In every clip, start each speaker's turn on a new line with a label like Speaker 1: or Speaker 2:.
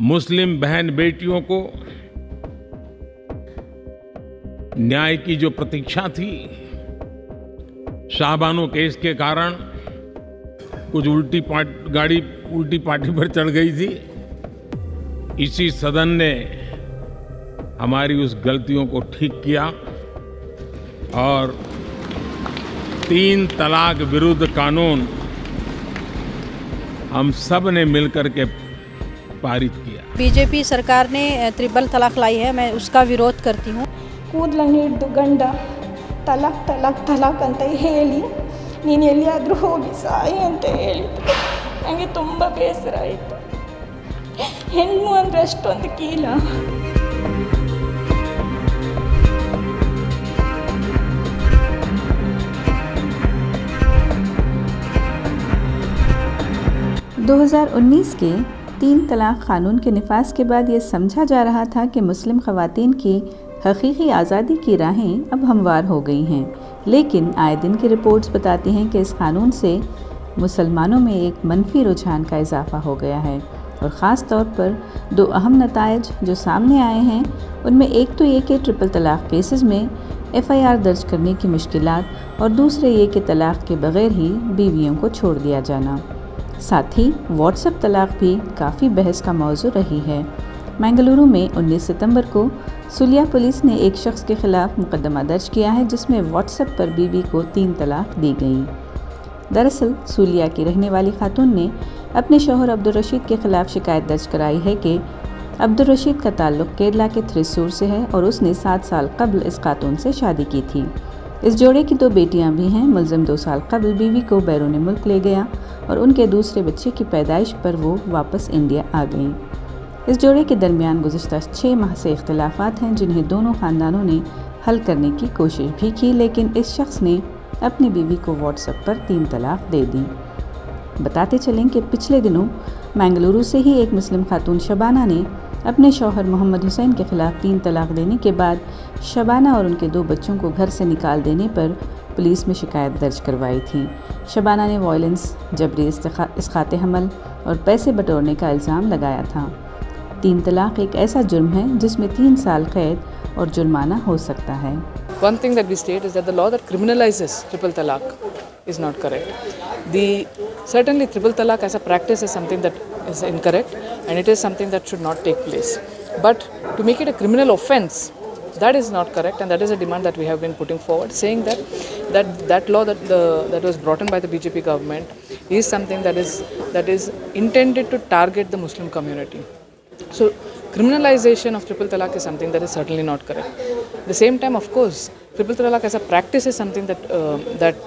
Speaker 1: मुस्लिम बहन बेटियों को न्याय की जो प्रतीक्षा थी, शाहबानो केस के कारण कुछ गाड़ी उल्टी पार्टी पर चढ़ गई थी। इसी सदन ने हमारी उस गलतियों को ठीक किया और 3 तलाक विरुद्ध कानून हम सब ने मिलकर के पारित किया।
Speaker 2: बीजेपी सरकार ने ट्रिपल तलाक लाई है, मैं उसका विरोध करती हूँ।
Speaker 3: ಕೂದಲನ್ನು ಹಿಡಿದು ಗಂಡ ತಲಾಕ್ ತಲಾಕ್ ತಲಾಕ್ ಅಂತ ಹೇಳಿ ನೀನು ಎಲ್ಲಿಯಾದರೂ ಹೋಗಿ ಸಾಯಿ ಅಂತ ಹೇಳಿದ್ರು. ನನಗೆ ತುಂಬ ಬೇಸರ ಆಯಿತು. ಹೆಣ್ಣು ಅಂದರೆ ಅಷ್ಟೊಂದು ಕೀಲ.
Speaker 4: (2019) के 3 तलाक क़ानून के नफाज के बाद ये समझा जा रहा था कि मुस्लिम ख़वातीन की हकीकी आज़ादी की राहें अब हमवार हो गई हैं, लेकिन आए दिन की रिपोर्ट्स बताती हैं कि इस कानून से मुसलमानों में एक मनफी रुझान का इजाफ़ा हो गया है और ख़ास तौर पर 2 अहम नताइज जो सामने आए हैं, उनमें एक तो ये कि ट्रिपल तलाक केसेस में FIR दर्ज करने की मुश्किलात और दूसरे ये कि तलाक के बग़ैर ही बीवियों को छोड़ दिया जाना। साथ ही व्हाट्सएप तलाक भी काफ़ी बहस का मौजू रही है। बेंगलुरु में 19 सितंबर को सुलिया पुलिस ने एक शख्स के ख़िलाफ़ मुकदमा दर्ज किया है जिसमें व्हाट्सएप पर बीवी को 3 तलाक दी गई। दरअसल सुलिया की रहने वाली खातून ने अपने शौहर अब्दुल रशीद के ख़िलाफ़ शिकायत दर्ज कराई है कि अब्दुल रशीद का ताल्लुक़ केरला के थ्रिसूर से है और उसने 7 साल कबल इस खातून से शादी की थी। इस जोड़े की 2 बेटियां भी हैं। मुलज़िम 2 साल कबल बीवी को बैरून मुल्क ले गया और उनके दूसरे बच्चे की पैदाइश पर वो वापस इंडिया आ गई। इस जोड़े के दरमियान गुज़िश्ता 6 माह से इख्तिलाफ़ात हैं जिन्हें दोनों ख़ानदानों ने हल करने की कोशिश भी की, लेकिन इस शख्स ने अपनी बीवी को व्हाट्सएप पर 3 तलाक दे दी। बताते चलें कि पिछले दिनों बेंगलुरु से ही एक मुस्लिम खातून शबाना ने अपने शौहर मोहम्मद हुसैन के ख़िलाफ़ 3 तलाक देने के बाद शबाना और उनके 2 बच्चों को घर से निकाल देने पर पुलिस में शिकायत दर्ज करवाई थी। शबाना ने वायलेंस, जबरी इसक़ात हमल और पैसे बटोरने का इल्ज़ाम लगाया था। 3 तलाक एक ऐसा जुर्म है जिसमें 3 साल कैद और जुर्माना हो सकता है।
Speaker 5: One thing that we state is that the law that criminalizes triple talaq is not correct. Certainly triple talaq as a practice is something that is incorrect and it is something that should not take place. But to make it a criminal offence, that is not correct, and that is a demand that we have been putting forward, saying that law that was brought in by the BJP government is something that is intended to target the Muslim community. So criminalization of triple talaq is something that is certainly not correct. At the same time, of course, triple talaq as a practice is something that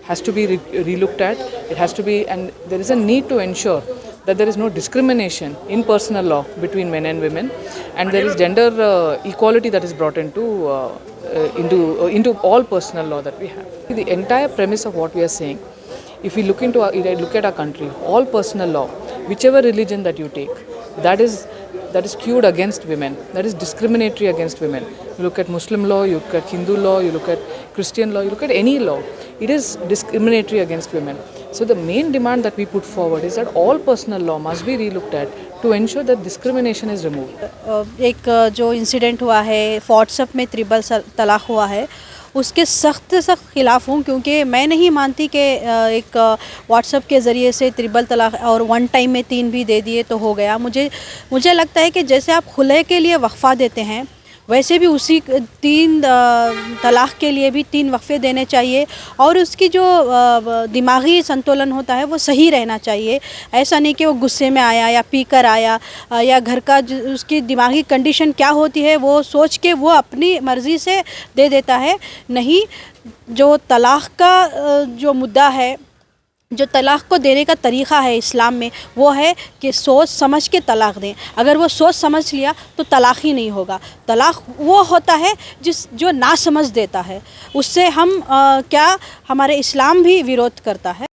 Speaker 5: has to be relooked at. It has to be, and there is a need to ensure that there is no discrimination in personal law between men and women, and there is gender equality that is brought into all personal law that we have. The entire premise of what we are saying, if we look at our country, all personal law, whichever religion that you take, that is skewed against women, that is discriminatory against women. You look at Muslim law, you look at Hindu law, you look at Christian law, you look at any law, it is discriminatory against women. So the main demand that we put forward is that all personal law must be relooked at to ensure that discrimination is removed.
Speaker 2: एक जो incident हुआ है WhatsApp में triple तलाक हुआ है, उसके सख्त ख़िलाफ़ हूँ, क्योंकि मैं नहीं मानती कि एक व्हाट्सएप के ज़रिए से ट्रिपल तलाक और 1 टाइम में 3 भी दे दिए तो हो गया। मुझे लगता है कि जैसे आप खुले के लिए वक्फ़ा देते हैं, वैसे भी उसी 3 तलाक के लिए भी 3 वक्फ़े देने चाहिए और उसकी जो दिमागी संतुलन होता है वो सही रहना चाहिए। ऐसा नहीं कि वो गुस्से में आया या पी कर आया या घर का उसकी दिमागी कंडीशन क्या होती है वो सोच के वो अपनी मर्ज़ी से दे देता है। नहीं, जो तलाक का जो मुद्दा है, जो तलाक़ को देने का तरीक़ा है इस्लाम में, वो है कि सोच समझ के तलाक़ दें। अगर वो सोच समझ लिया तो तलाक़ ही नहीं होगा। तलाक़ वो होता है जो ना समझ देता है, उससे हम क्या हमारे इस्लाम भी विरोध करता है।